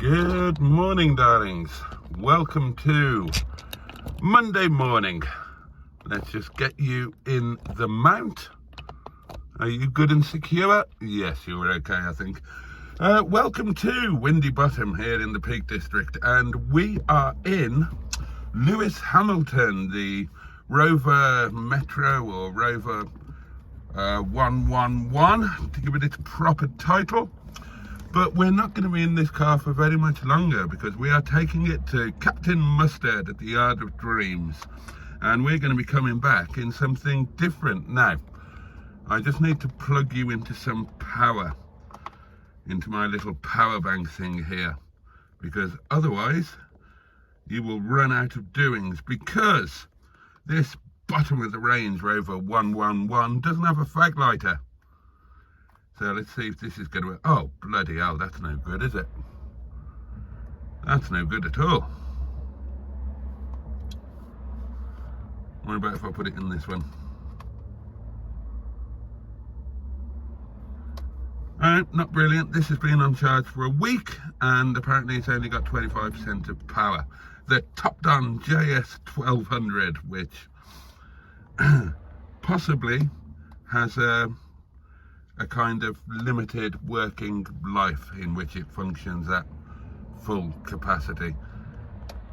Good morning, darlings. Welcome to Monday morning. Let's just get you in the mount. Are you good and secure? Yes, you're okay, I think. Welcome to Windy Bottom here in the Peak District, and we are in Lewis Hamilton, the Rover Metro or Rover 111 to give it its proper title. But we're not going to be in this car for very much longer because we are taking it to Captain Mustard at the Yard of Dreams, and we're going to be coming back in something different. Now, I just need to plug you into some power, into my little power bank thing here, because otherwise you will run out of doings, because this bottom of the range Rover 111 doesn't have a fag lighter. So let's see if this is going to... Oh, bloody hell, that's no good, is it? That's no good at all. What about if I put it in this one? Not brilliant. This has been on charge for a week, and apparently it's only got 25% of power. The top-down JS 1200, which possibly has a kind of limited working life in which it functions at full capacity.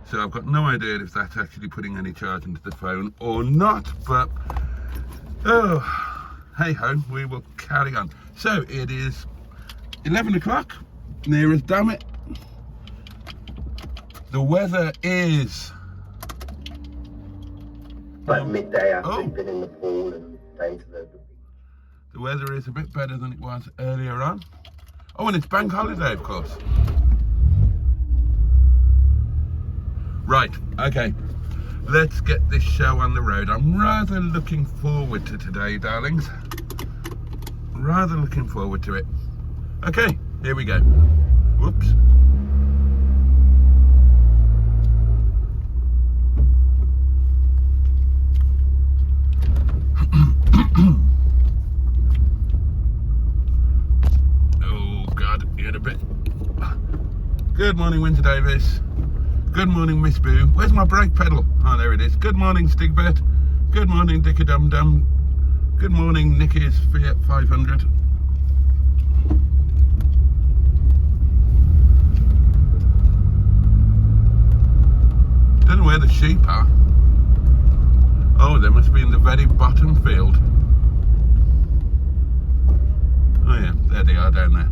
So I've got no idea if that's actually putting any charge into the phone or not, but oh, hey ho, we will carry on. So it is 11 o'clock, near as damn it. The weather is like midday after you've been in the pool and down to the weather is a bit better than it was earlier on. Oh, and it's bank holiday, of course. Right, okay, let's get this show on the road. I'm rather looking forward to today, darlings. Rather looking forward to it. Okay, here we go. Whoops. Good morning, Winter Davis. Good morning, Miss Boo. Where's my brake pedal? Oh, there it is. Good morning, Stigbert. Good morning, Dicky Dum Dum. Good morning, Nicky's Fiat 500. Don't know where the sheep are. Oh, they must be in the very bottom field. Oh yeah, there they are down there.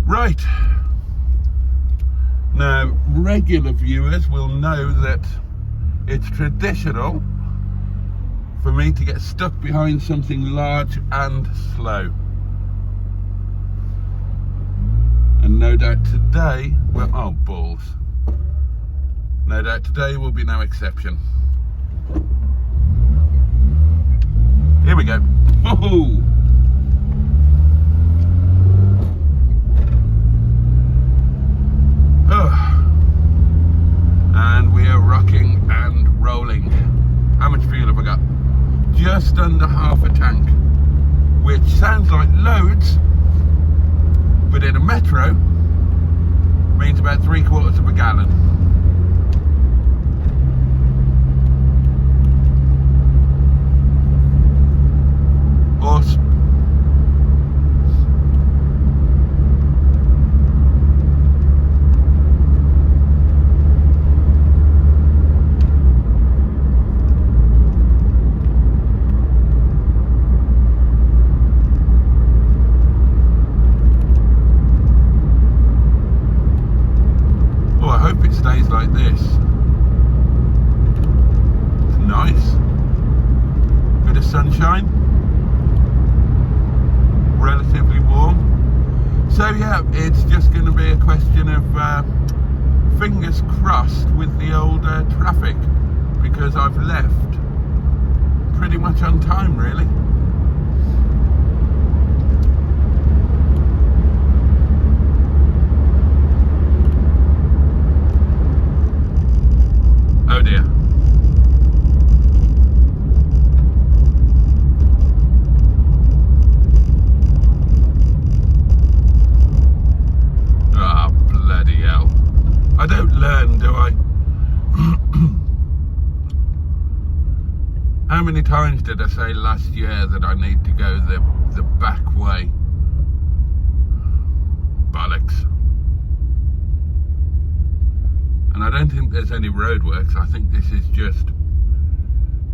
Right. Now, regular viewers will know that it's traditional for me to get stuck behind something large and slow. And no doubt today, well, oh balls. No doubt today will be no exception. Here we go. Oh! And we are rocking and rolling. How much fuel have I got? Just under half a tank, which sounds like loads, but in a Metro means about 3/4 of a gallon. Awesome. Stays like this. It's nice. Bit of sunshine. Relatively warm. So yeah, it's just going to be a question of fingers crossed with the old traffic, because I've left pretty much on time, really. Oh dear. Ah, learn, do I? How many times did I say last year that I need to go the back way? Bollocks. And I don't think there's any roadworks. I think this is just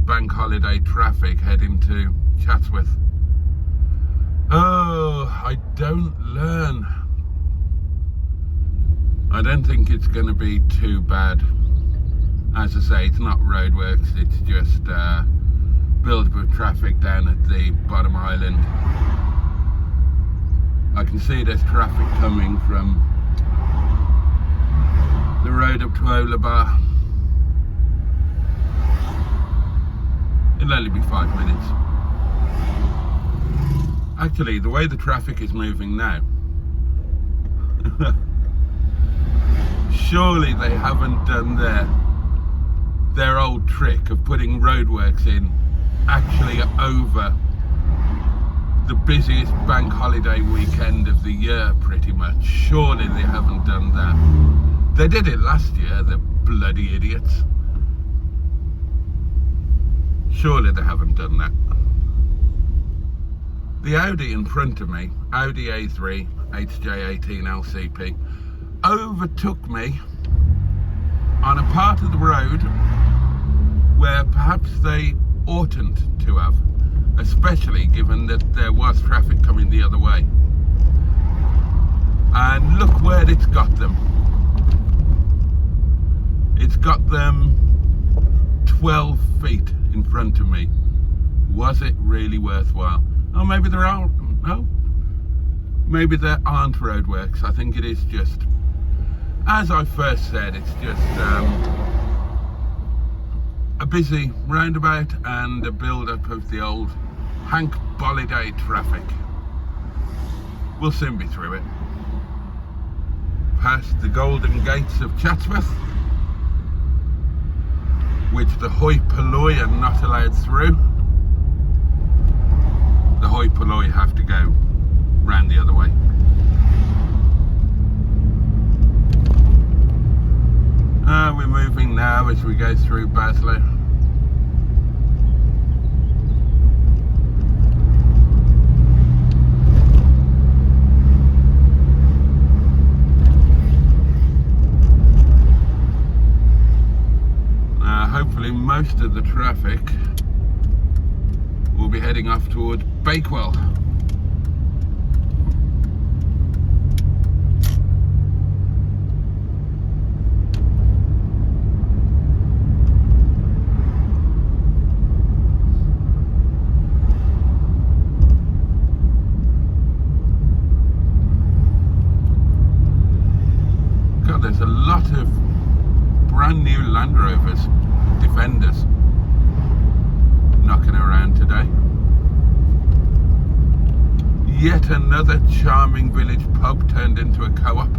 bank holiday traffic heading to Chatsworth. Oh, I don't learn. I don't think it's going to be too bad. As I say, it's not roadworks, it's just build-up of traffic down at the bottom island. I can see there's traffic coming from the road up to Olabar. It'll only be 5 minutes. Actually, the way the traffic is moving now, surely they haven't done their old trick of putting roadworks in actually over the busiest bank holiday weekend of the year, pretty much. Surely they haven't done that. They did it last year, the bloody idiots. Surely they haven't done that. The Audi in front of me, Audi A3 HJ18 LCP, overtook me on a part of the road where perhaps they oughtn't to have, especially given that there was traffic coming the other way. And look where it's got them. It's got them 12 feet in front of me. Was it really worthwhile? Oh, maybe there are, no, maybe there aren't roadworks. I think it is just, as I first said, it's just a busy roundabout and a build-up of the old Hank Bolliday traffic. We'll soon be through it. Past the golden gates of Chatsworth, which the hoi polloi are not allowed through. The hoi polloi have to go round the other way. We're moving now as we go through Baslow. Hopefully most of the traffic will be heading off towards Bakewell. God, there's a lot of brand new Land Rovers, Defenders, knocking around today. Yet another charming village pub turned into a co-op.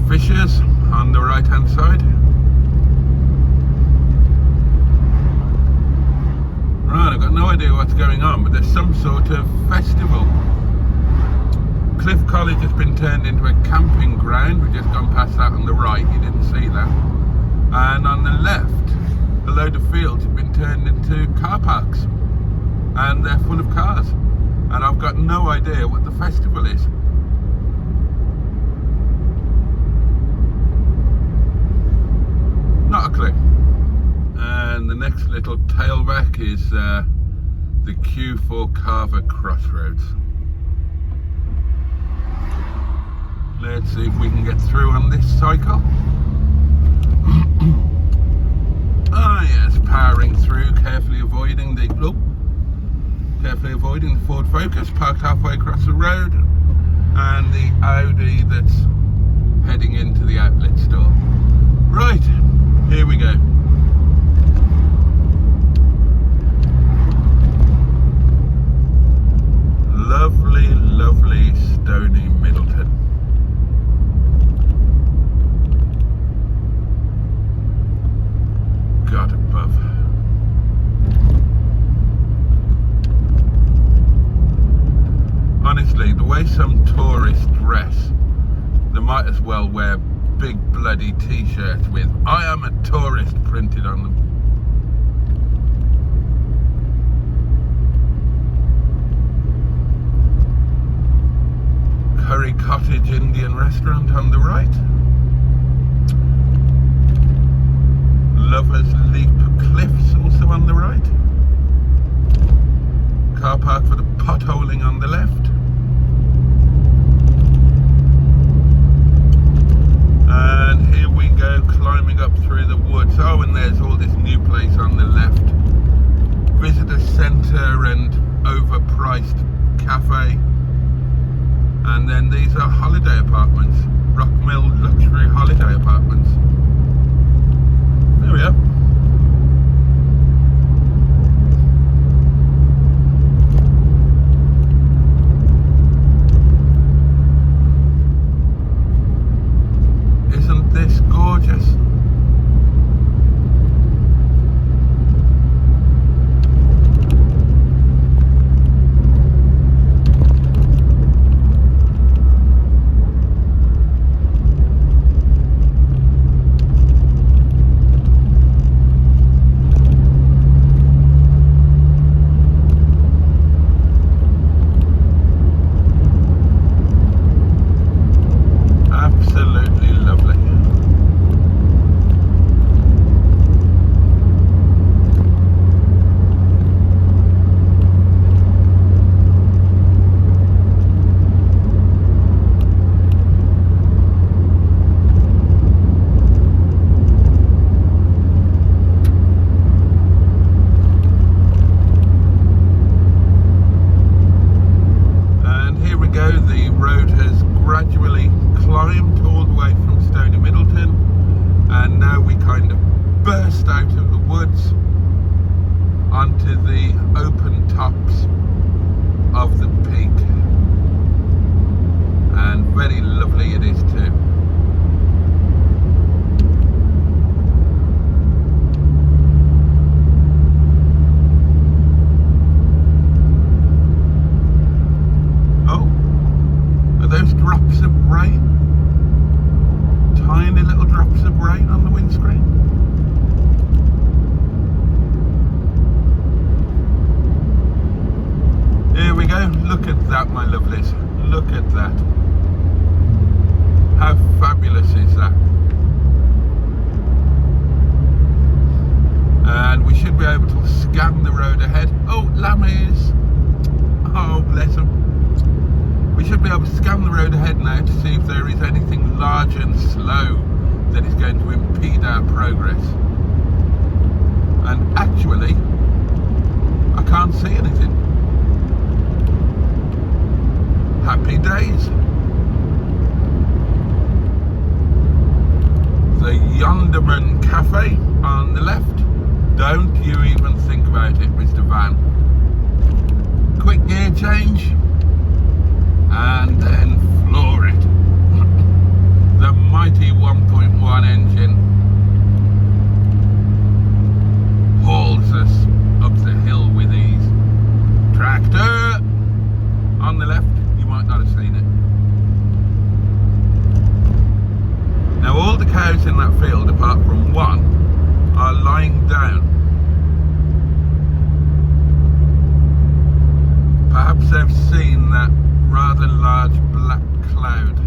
Fishers on the right hand side. Right, I've got no idea what's going on, but there's some sort of festival. Cliff College has been turned into a camping ground. We've just gone past that on the right, you didn't see that. And on the left, a load of fields have been turned into car parks. And they're full of cars. And I've got no idea what the festival is. Not a clue. And the next little tailback is the Q4 Calver Crossroads. Let's see if we can get through on this cycle. Ah yes, powering through, carefully avoiding the Ford Focus parked halfway across the road, and the Audi that's heading into the outlet store. Right, here we go. Lovely, lovely Stoney Middleton. God above. Honestly, the wear some tourist dress, they might as well wear big bloody t-shirts with "I am a tourist" printed on them. Curry Cottage Indian restaurant on the right. Lovers Leap Cliffs also on the right. Car park for the potholing on the left. And here we go, climbing up through the woods. Oh, and there's all this new place on the left. Visitor centre and overpriced cafe. And then these are holiday apartments. Rockmill Luxury Holiday Apartments. There we are. Isn't this gorgeous? Absolutely lovely. And here we go, the road has gradually climbed all the way from Stoney Middleton, and now we kind of burst out of the woods onto the open tops of the peak, and very lovely it is too. Oh, are those drops of rain? Tiny little drops of rain on the windscreen. Here we go. Look at that, my lovelies. Look at that. How fabulous is that? And we should be able to scan the road ahead. Oh, lammies. Oh, bless them. We should be able to scan the road ahead now to see if there is anything large and slow that is going to impede our progress. And actually, I can't see anything. Happy days. The Yonderman Cafe on the left. Don't you even think about it, Mr. Van. Quick gear change. And then floor it. The mighty 1.1 engine hauls us up the hill with ease. Tractor on the left, you might not have seen it. Now all the cows in that field, apart from one, are lying down. Perhaps they've seen that rather large black cloud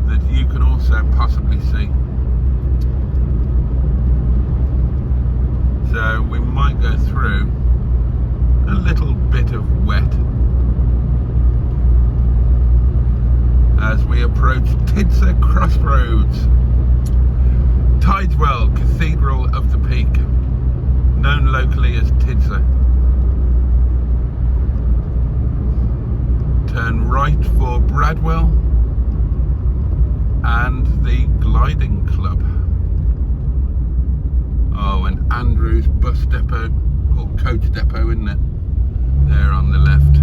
that you can also possibly see. So we might go through a little bit of wet as we approach Tidser Crossroads, Tideswell Cathedral of the Peak, known locally as Tidser. Turn right for Bradwell and the Gliding Club. Oh, and Andrews bus depot, or coach depot, isn't it? There on the left.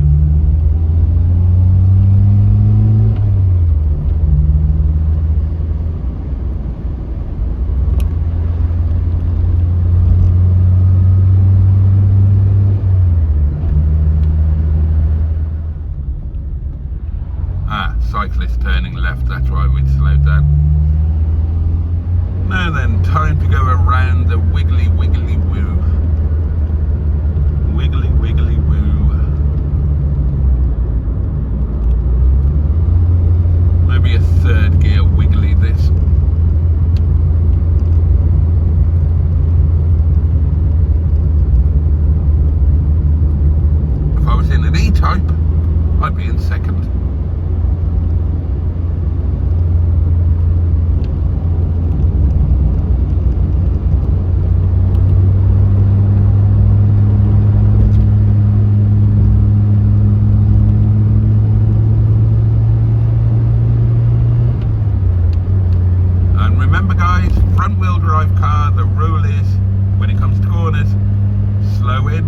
cyclist turning left, that's why we'd slowed down. Now then, time to go around the wiggly wiggly woo. Wiggly wiggly woo. Maybe a third gear wiggly this. If I was in an E-Type, I'd be in second. And remember guys, front wheel drive car, the rule is, when it comes to corners, slow in,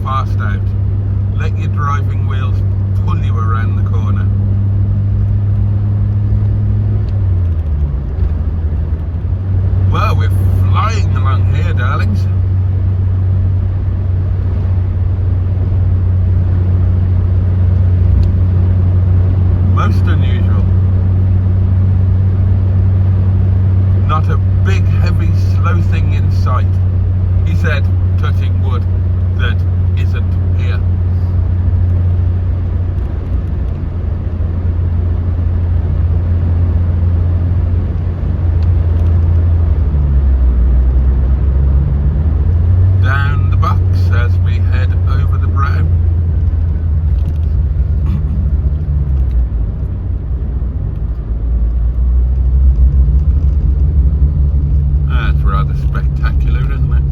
fast out. Let your driving wheels pull you around the corner. Well, we're flying along here, darlings. Most unusual. Not a big, heavy, slow thing in sight. He said, touching wood, that isn't here. Down the box as we head over the brow. That's rather spectacular, isn't it?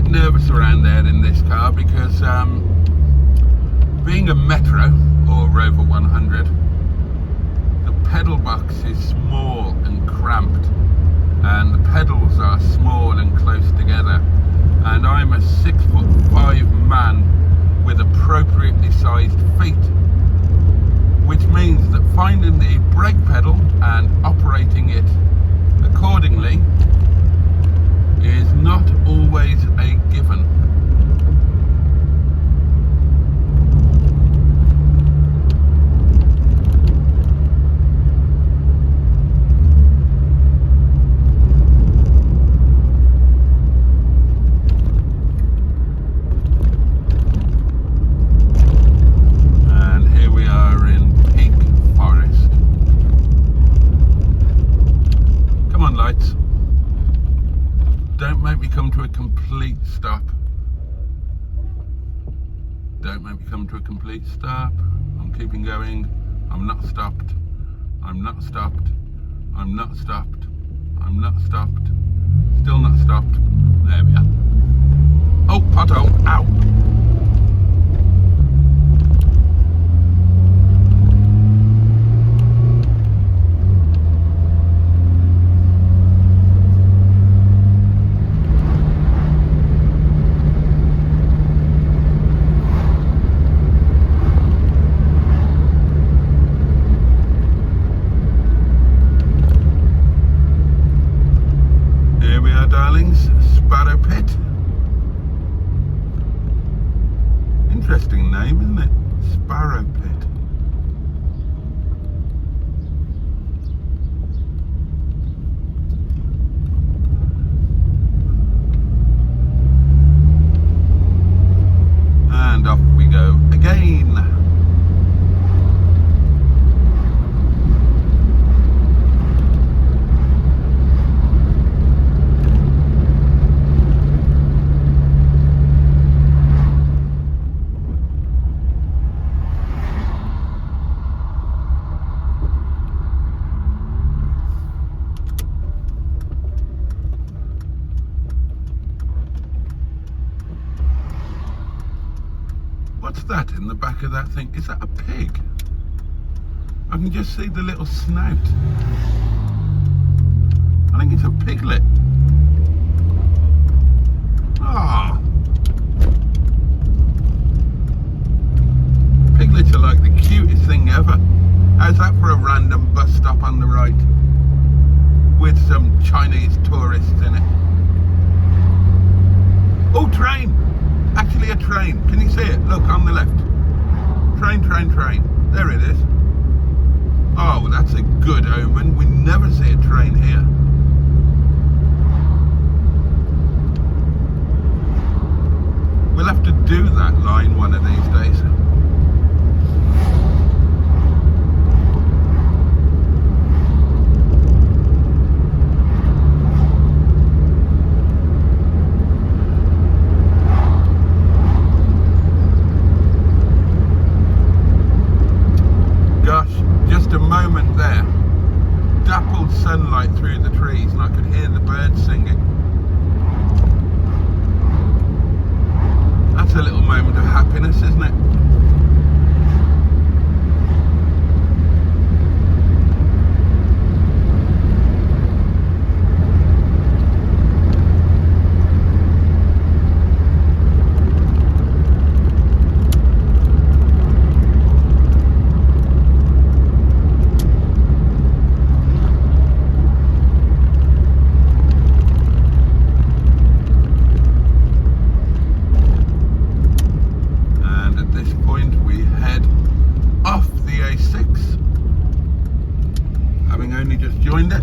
Nervous around there in this car because being a Metro or Rover 100, the pedal box is small and cramped and the pedals are small and close together, and I'm a 6'5" man with appropriately sized feet, which means that finding the brake pedal and operating it accordingly is not always a given. And here we are in Peak Forest. Come on, lights. Don't make me come to a complete stop. Don't make me come to a complete stop. I'm keeping going. I'm not stopped. I'm not stopped. I'm not stopped. I'm not stopped. Still not stopped. There we are. Oh, pothole. Ow. Darlings, Sparrowpit. Interesting name, isn't it? Sparrowpit. And off we go again. What's that in the back of that thing? Is that a pig? I can just see the little snout. I think it's a piglet. Ah, piglets are like the cutest thing ever. How's that for a random bus stop on the right with some Chinese tourists in it? Oh, train! Actually a train. Can you see it? Look, on the left. Train, train, train. There it is. Oh, that's a good omen. We never see a train here. We'll have to do that line one of these days. Just a moment there, dappled sunlight through the trees, and I could hear the birds singing. That's a little moment of happiness, isn't it? Joined it.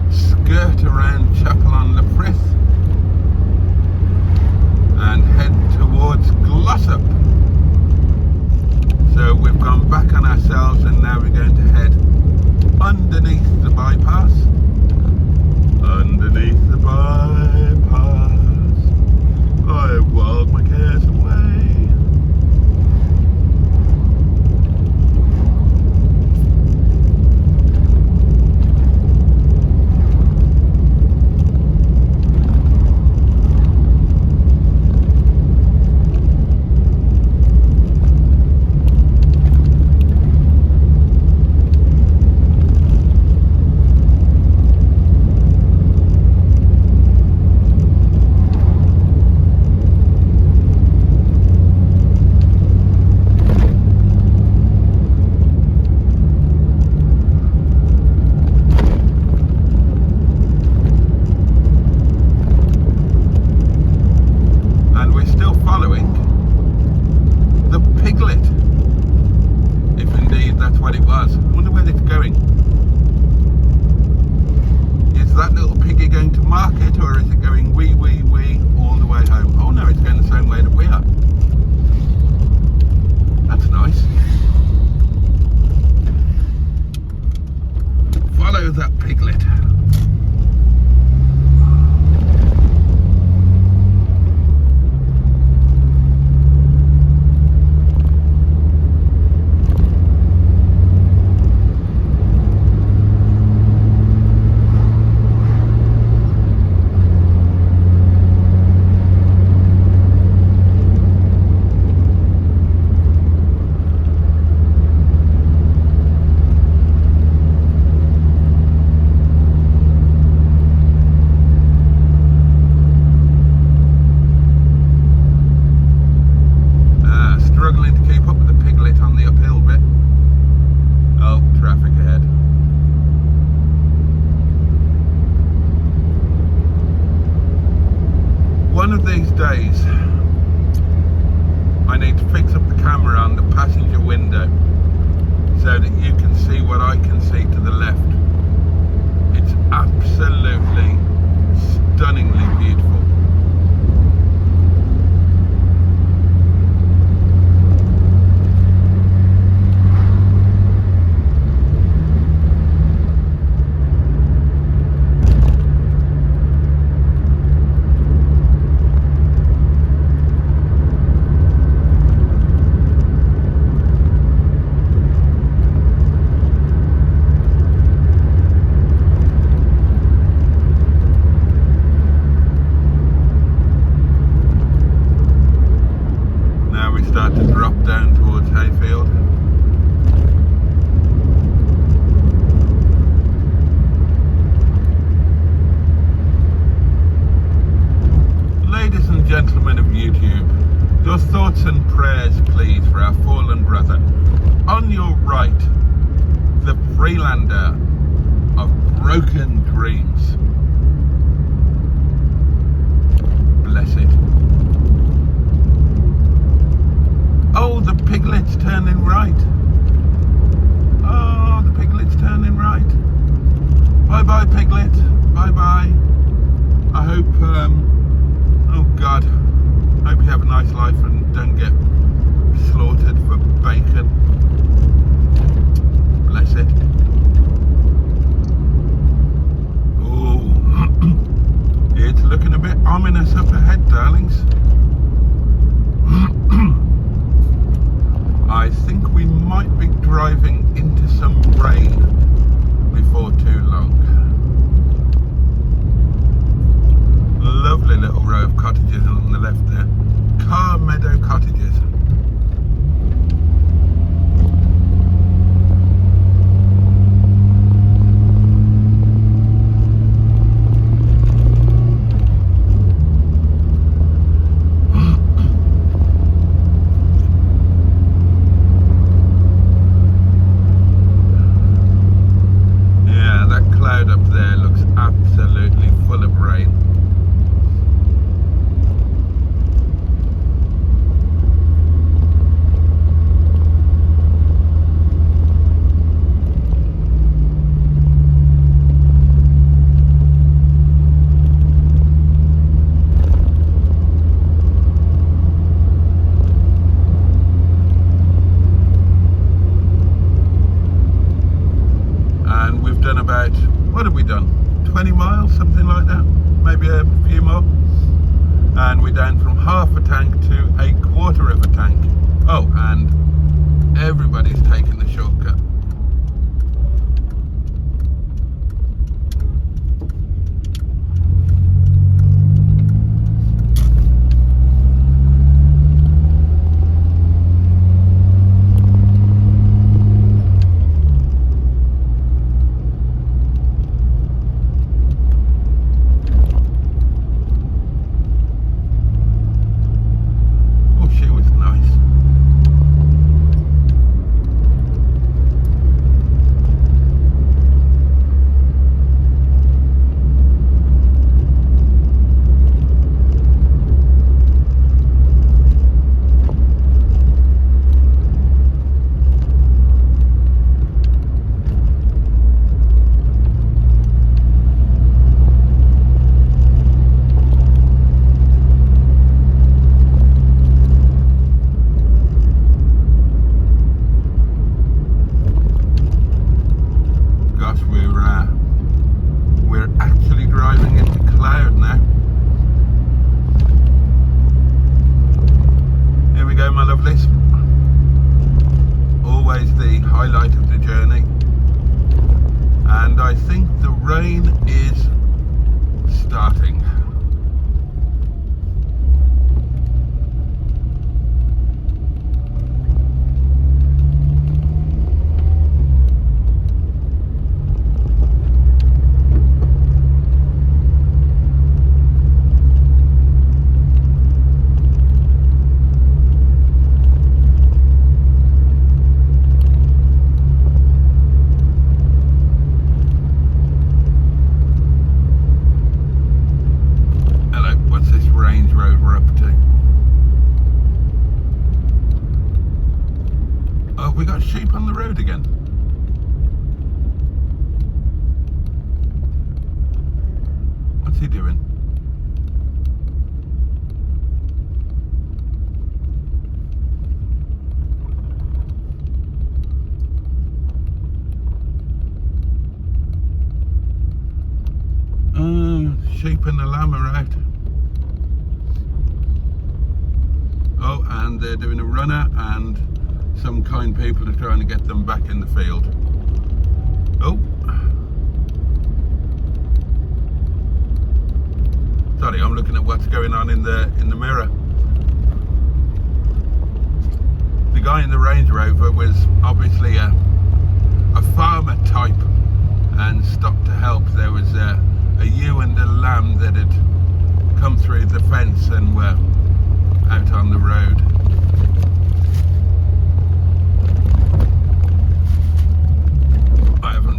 Skirt around Chapel on the Frith and head towards Glossop. So we've gone back on ourselves and now we're going to head underneath the bypass. Underneath the bypass, I wild my cares away. thoughts and prayers, please, for our fallen brother. On your right, the Freelander of broken dreams. Blessed. Oh, the piglet's turning right. Oh, the piglet's turning right. Bye-bye, piglet. Bye-bye. I hope, oh God, hope you have a nice life and don't get slaughtered for bacon. Blessed. Oh, it's looking a bit ominous up ahead, darlings. I think we might be driving into some rain before too long. Lovely little row of cottages on the left there. Car Meadow Cottages. Yeah, that cloud up there looks absolutely full of rain. About, what have we done, 20 miles, something like that, maybe a few more, and we're down from half a tank to a quarter of a tank. Oh, and everybody's taking the shortcut. Always the highlight of the journey, and I think the rain is starting. Rover up to. Oh, we got sheep on the road again. What's he doing? Sheep and the lamb are out. Oh, and they're doing a runner, and some kind people are trying to get them back in the field. Oh. Sorry, I'm looking at what's going on in the mirror. The guy in the Range Rover was obviously a farmer type and stopped to help. There was a ewe and a lamb that had come through the fence and were out on the road.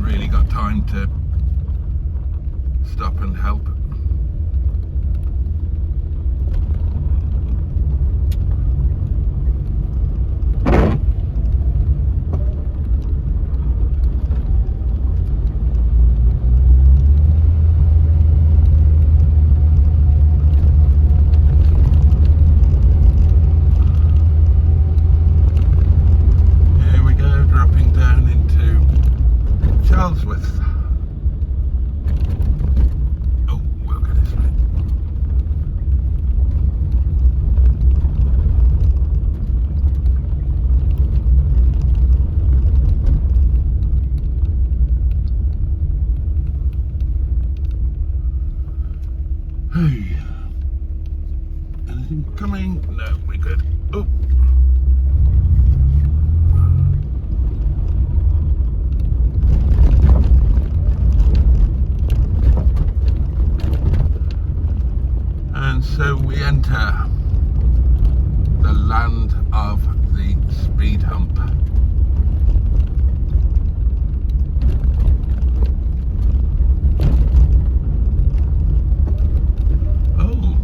really got time to stop and help. Charlesworth. Oh, we'll get this right. Hey. Anything coming? No, we're good. Oh. So we enter the land of the speed hump. Oh,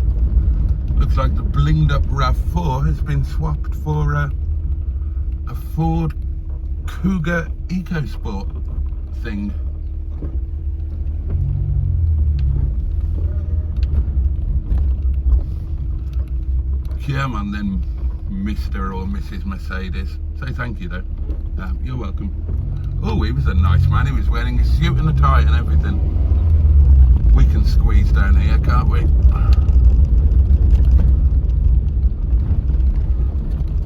looks like the blinged up RAV4 has been swapped for a Ford Cougar EcoSport thing. Yeah, man, then Mr. or Mrs. Mercedes. Say thank you, though. You're welcome. Oh, he was a nice man. He was wearing a suit and a tie and everything. We can squeeze down here, can't we?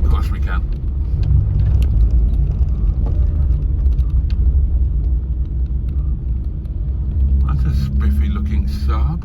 Of course we can. That's a spiffy looking Saab.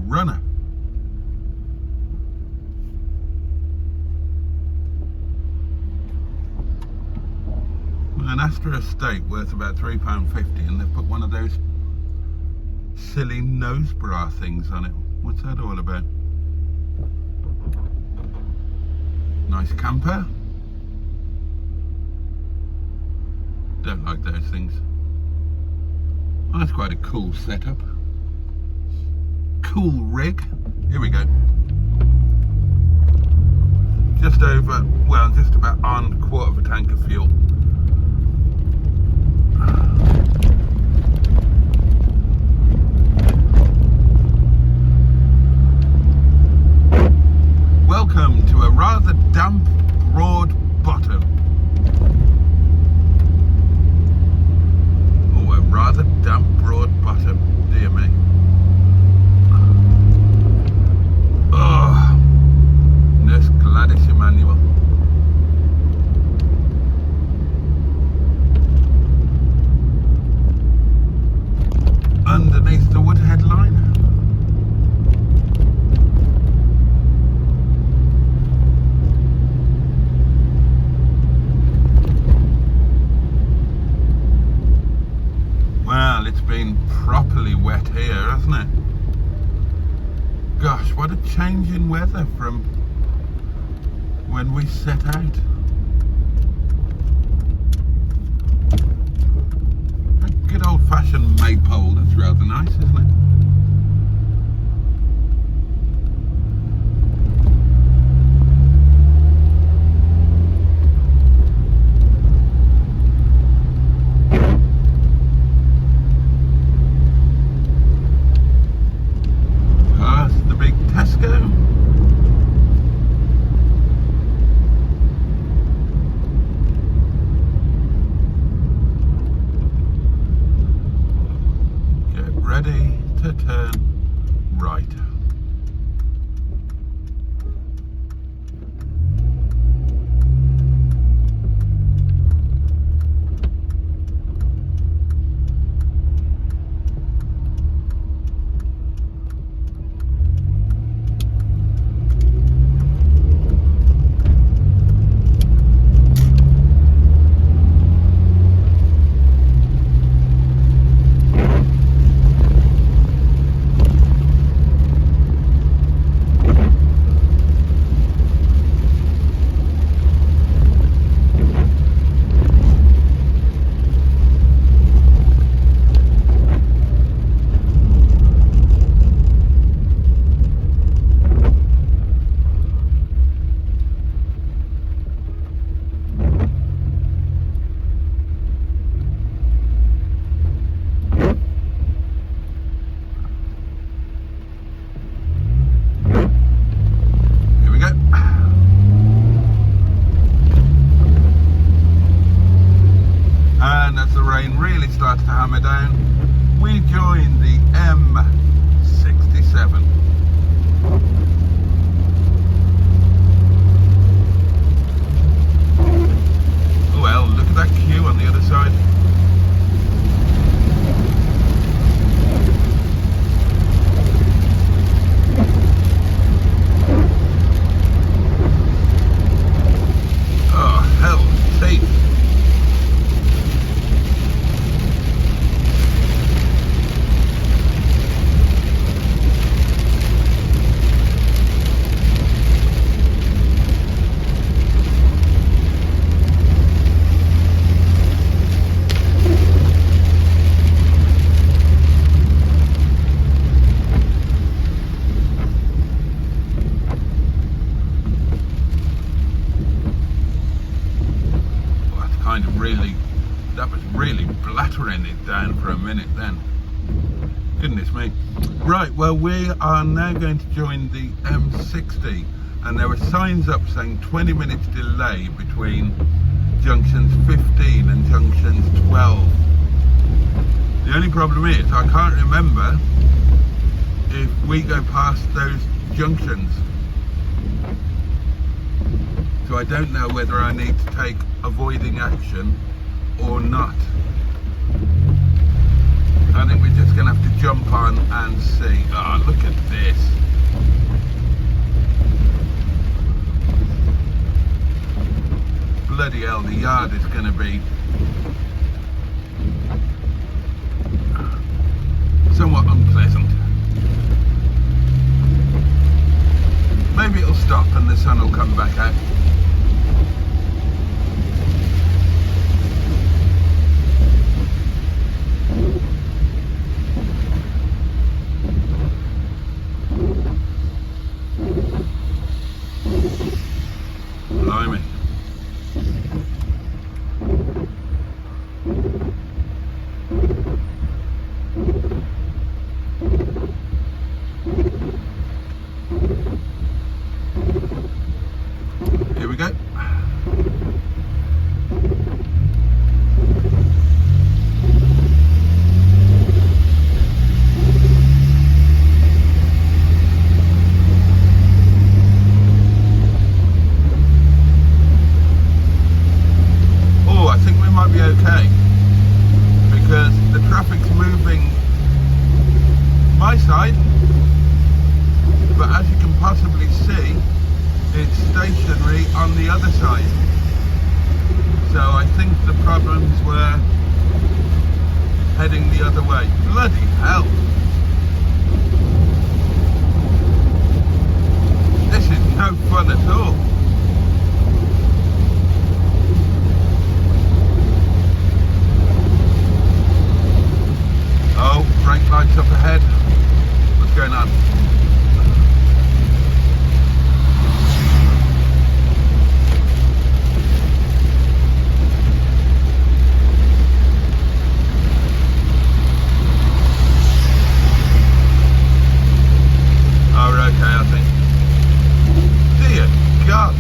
Runner. An Astra estate worth about £3.50, and they've put one of those silly nose bra things on it. What's that all about? Nice camper. Don't like those things. Oh, that's quite a cool setup. Cool rig. Here we go. Just over, well, just about on a quarter of a tank of fuel. Welcome to a rather damp, broad bottom. Oh, a rather damp, broad bottom. Dear me. Oh, Nurse Gladys Emmanuel. Underneath the wood headline. Well, it's been properly wet here, hasn't it? Gosh, what a change in weather from when we set out. A good old-fashioned maypole, that's rather nice, isn't it? Past the big Tesco. really blattering it down for a minute then. Goodness me. Right, well, we are now going to join the M60, and there were signs up saying 20 minutes delay between junctions 15 and junctions 12. The only problem is I can't remember if we go past those junctions, so I don't know whether I need to take avoiding action or not. I think we're just going to have to jump on and see. Oh, look at this. Bloody hell, the yard is going to be somewhat unpleasant. Maybe it'll stop and the sun will come back out. Blimey. Here we go. Be okay, because the traffic's moving my side, but as you can possibly see, it's stationary on the other side. So I think the problems were heading the other way. Bloody hell, this is no fun at all. Oh, brake lights up ahead. What's going on? Oh, we're okay, I think. Dear God.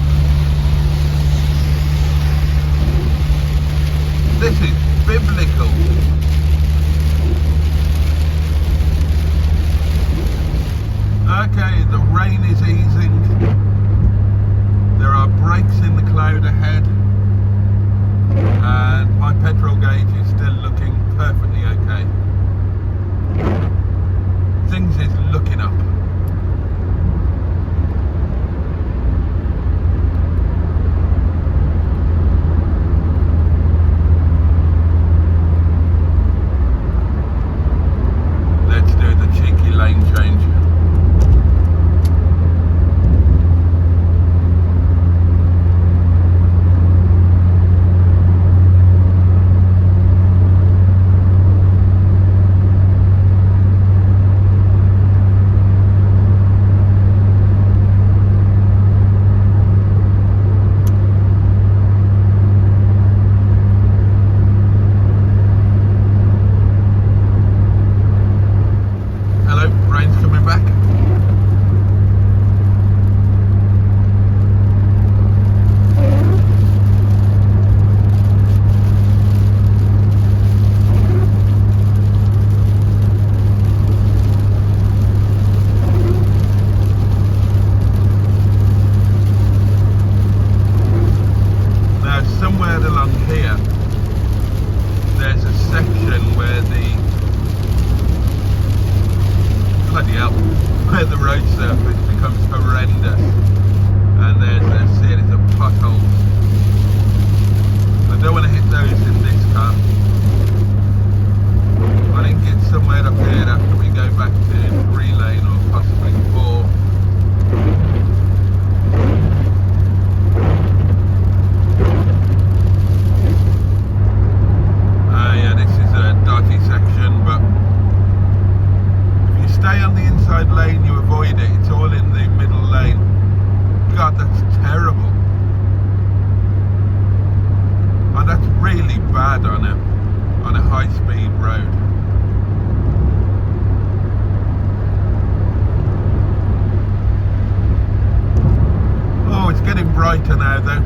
brighter now though,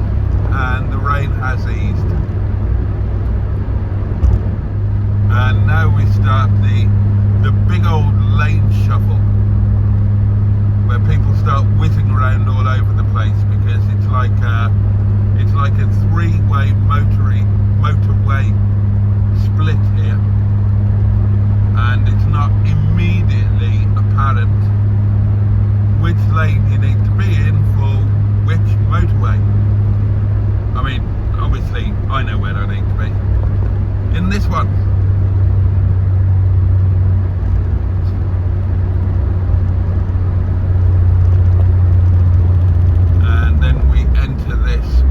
and the rain has eased. And now we start the big old lane shuffle, where people start whizzing around all over the place, because it's like a three-way motorway split here, and it's not immediately apparent which lane you need to be in for which motorway. I mean, obviously I know where I need to be. In this one. And then we enter this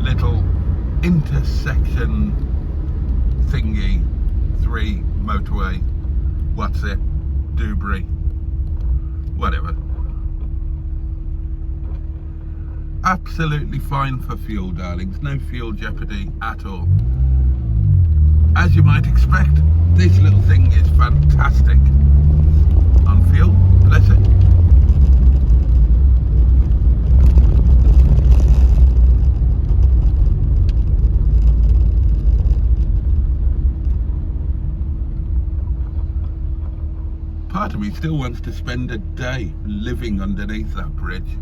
little intersection thingy, 3 motorway, what's it, Dewberry, whatever. Absolutely fine for fuel, darlings, no fuel jeopardy at all. As you might expect, this little thing is fantastic on fuel, bless it. Part of me still wants to spend a day living underneath that bridge.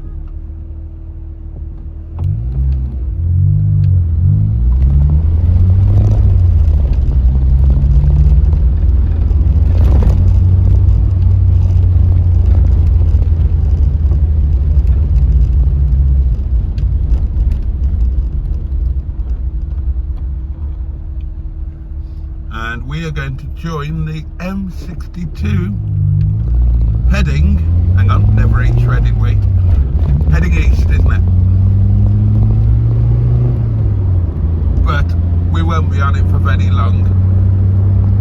And we are going to join the M62 heading, hang on, never eat shredded wheat, heading east, isn't it? But we won't be on it for very long,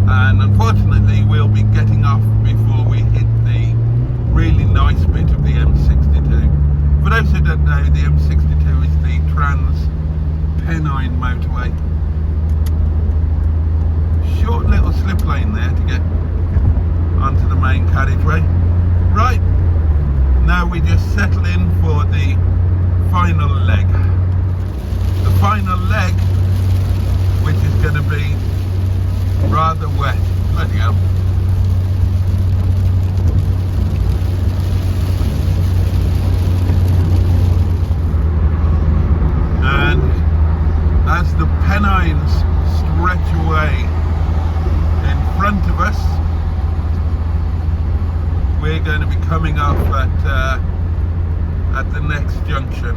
and unfortunately we'll be getting off before we hit the really nice bit of the M62. For those who don't know, the M62 is the Trans-Pennine motorway. Short little slip lane there to get onto the main carriageway. Right, now we just settle in for the final leg. The final leg, which is going to be rather wet. Bloody hell. And as the Pennines stretch away in front of us, we're going to be coming up at the next junction.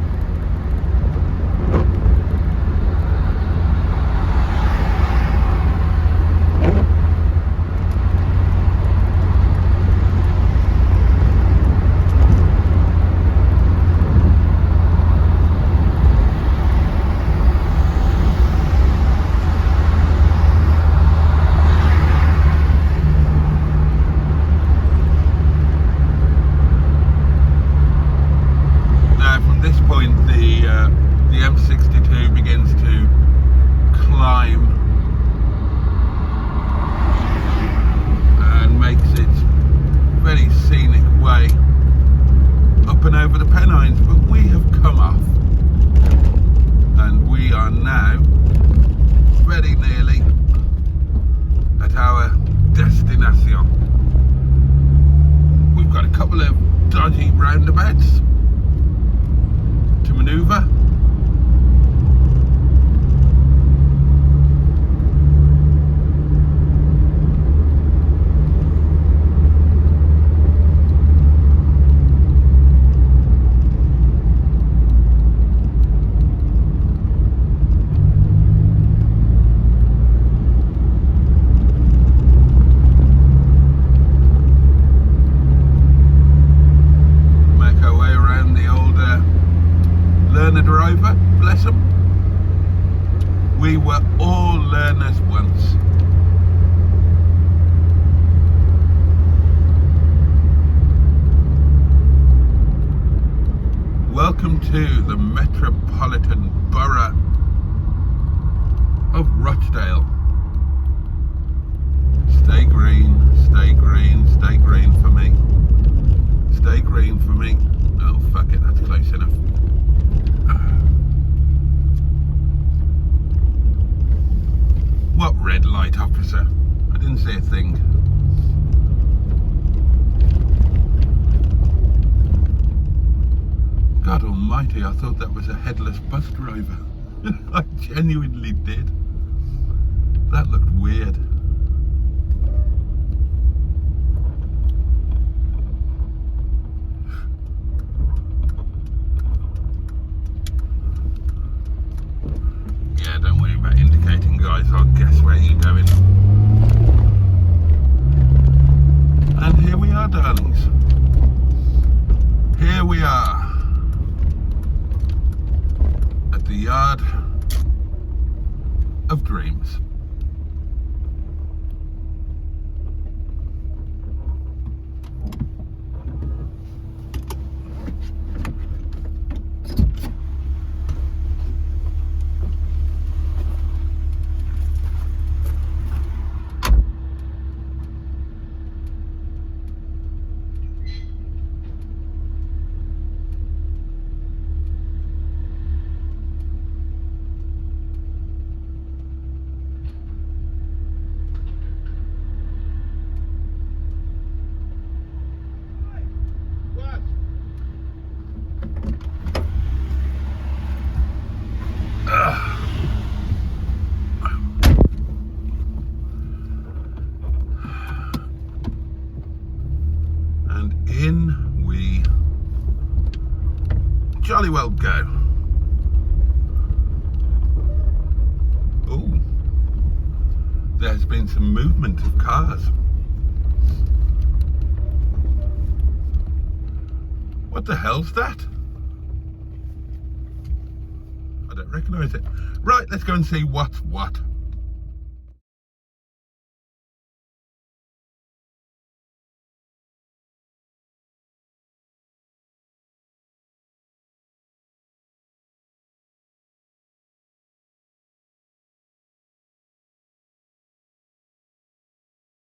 The M62 begins to climb and makes its very scenic way up and over the Pennines, but we have come off and we are now very nearly at our destination. We've got a couple of dodgy roundabouts to manoeuvre. Rover, bless them. We were all learners once. Welcome to the metropolitan borough of Rochdale. Stay green, stay green, opportunity, I thought that was a headless bus driver. I genuinely did. That looked weird. Yeah, don't worry about indicating, guys. I'll guess where you're going. And here we are, darlings. Here we are at the Yard of Dreams. In we jolly well go. Oh, there's been some movement of cars. What the hell's that? I don't recognise it. Right, let's go and see what's what.